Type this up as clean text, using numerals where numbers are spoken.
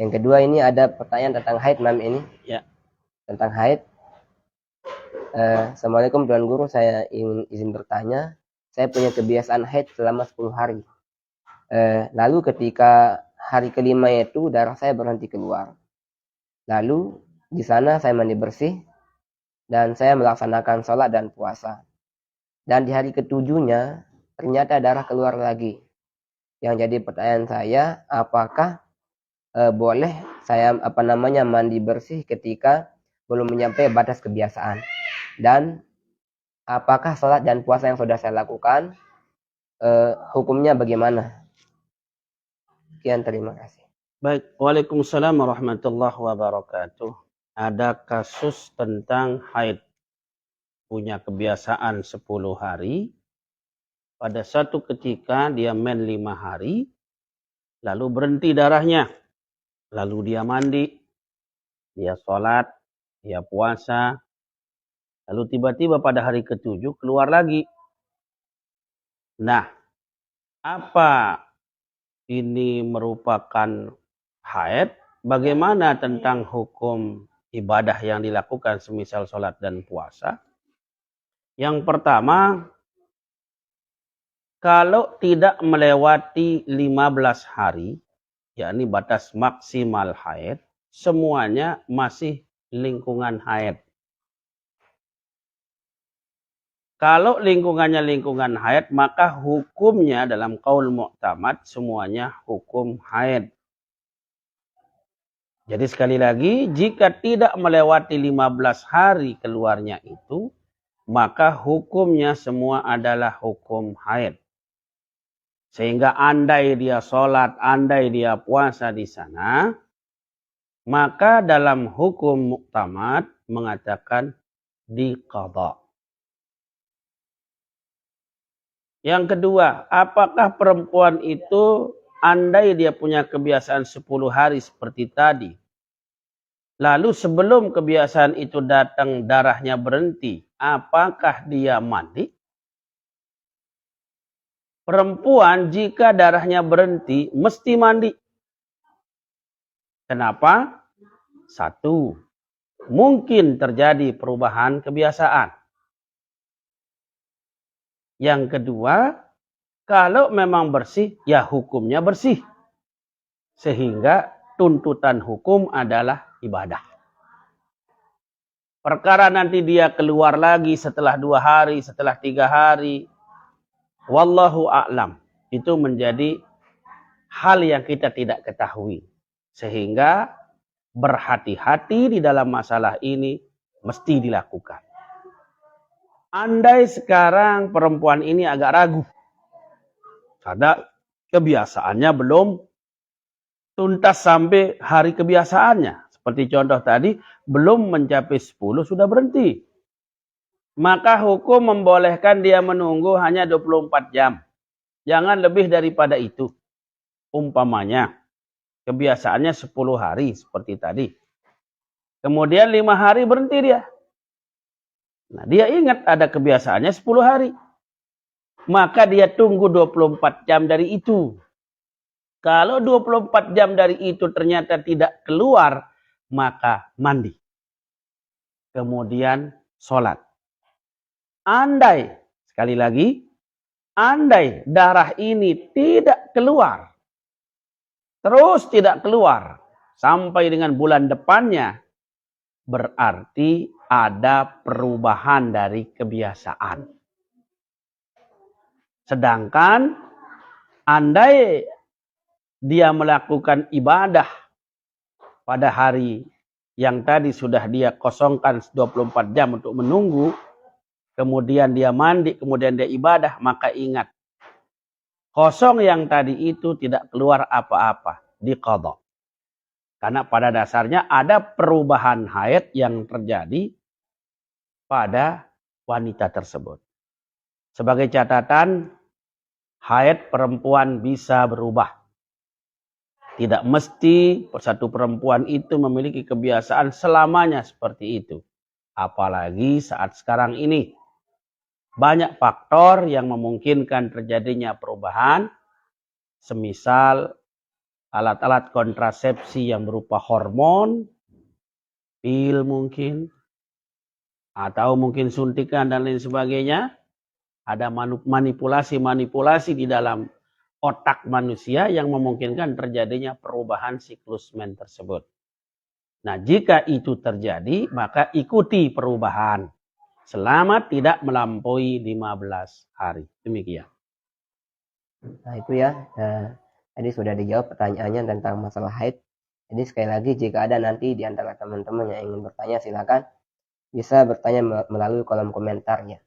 Yang kedua ini ada pertanyaan tentang haid, Mam, ini. Ya. Tentang haid. Assalamualaikum Tuan Guru, saya ingin izin bertanya. Saya punya kebiasaan haid selama 10 hari. Lalu ketika hari kelima itu darah saya berhenti keluar. Lalu di sana saya mandi bersih dan saya melaksanakan sholat dan puasa. Dan di hari ketujuhnya ternyata darah keluar lagi. Yang jadi pertanyaan saya, apakah boleh saya mandi bersih ketika belum mencapai batas kebiasaan? Dan apakah sholat dan puasa yang sudah saya lakukan hukumnya bagaimana? Sekian, terima kasih. Baik, waalaikumsalam warahmatullahi wabarakatuh. Ada kasus tentang haid. Punya kebiasaan 10 hari. Pada satu ketika dia main 5 hari. Lalu berhenti darahnya. Lalu dia mandi. Dia sholat. Dia puasa. Lalu tiba-tiba pada hari ke-7 keluar lagi. Nah, apa ini merupakan haid? Bagaimana tentang hukum ibadah yang dilakukan semisal sholat dan puasa? Yang pertama, kalau tidak melewati 15 hari, yakni batas maksimal haid, semuanya masih lingkungan haid. Kalau lingkungannya lingkungan haid, maka hukumnya dalam qaul mu'tamad semuanya hukum haid. Jadi sekali lagi, jika tidak melewati 15 hari keluarnya itu, maka hukumnya semua adalah hukum haid. Sehingga andai dia sholat, andai dia puasa di sana, maka dalam hukum muqtamad mengatakan diqadha. Yang kedua, apakah perempuan itu andai dia punya kebiasaan 10 hari seperti tadi, lalu sebelum kebiasaan itu datang darahnya berhenti, apakah dia mandi? Perempuan jika darahnya berhenti mesti mandi. Kenapa? Satu, mungkin terjadi perubahan kebiasaan. Yang kedua, kalau memang bersih, ya hukumnya bersih. Sehingga tuntutan hukum adalah ibadah. Perkara nanti dia keluar lagi setelah 2 hari, setelah 3 hari. Wallahu a'lam. Itu menjadi hal yang kita tidak ketahui. Sehingga berhati-hati di dalam masalah ini mesti dilakukan. Andai sekarang perempuan ini agak ragu. Karena kebiasaannya belum tuntas sampai hari kebiasaannya. Seperti contoh tadi, belum mencapai 10 sudah berhenti. Maka hukum membolehkan dia menunggu hanya 24 jam. Jangan lebih daripada itu. Umpamanya, kebiasaannya 10 hari seperti tadi. Kemudian 5 hari berhenti dia. Nah, dia ingat ada kebiasaannya 10 hari. Maka dia tunggu 24 jam dari itu. Kalau 24 jam dari itu ternyata tidak keluar, maka mandi. Kemudian sholat. Andai, sekali lagi, andai darah ini tidak keluar, terus tidak keluar, sampai dengan bulan depannya, berarti ada perubahan dari kebiasaan. Sedangkan andai dia melakukan ibadah pada hari yang tadi sudah dia kosongkan 24 jam untuk menunggu, kemudian dia mandi, kemudian dia ibadah, maka ingat, kosong yang tadi itu tidak keluar apa-apa, diqadha. Karena pada dasarnya ada perubahan haid yang terjadi pada wanita tersebut. Sebagai catatan, haid perempuan bisa berubah. Tidak mesti satu perempuan itu memiliki kebiasaan selamanya seperti itu. Apalagi saat sekarang ini. Banyak faktor yang memungkinkan terjadinya perubahan. Semisal alat-alat kontrasepsi yang berupa hormon, pil mungkin, atau mungkin suntikan dan lain sebagainya. Ada manipulasi-manipulasi di dalam otak manusia yang memungkinkan terjadinya perubahan siklus men tersebut. Nah, jika itu terjadi, maka ikuti perubahan selama tidak melampaui 15 hari. Demikian. Nah itu ya, tadi sudah dijawab pertanyaannya tentang masalah haid. Jadi sekali lagi jika ada nanti di antara teman-teman yang ingin bertanya silakan bisa bertanya melalui kolom komentarnya.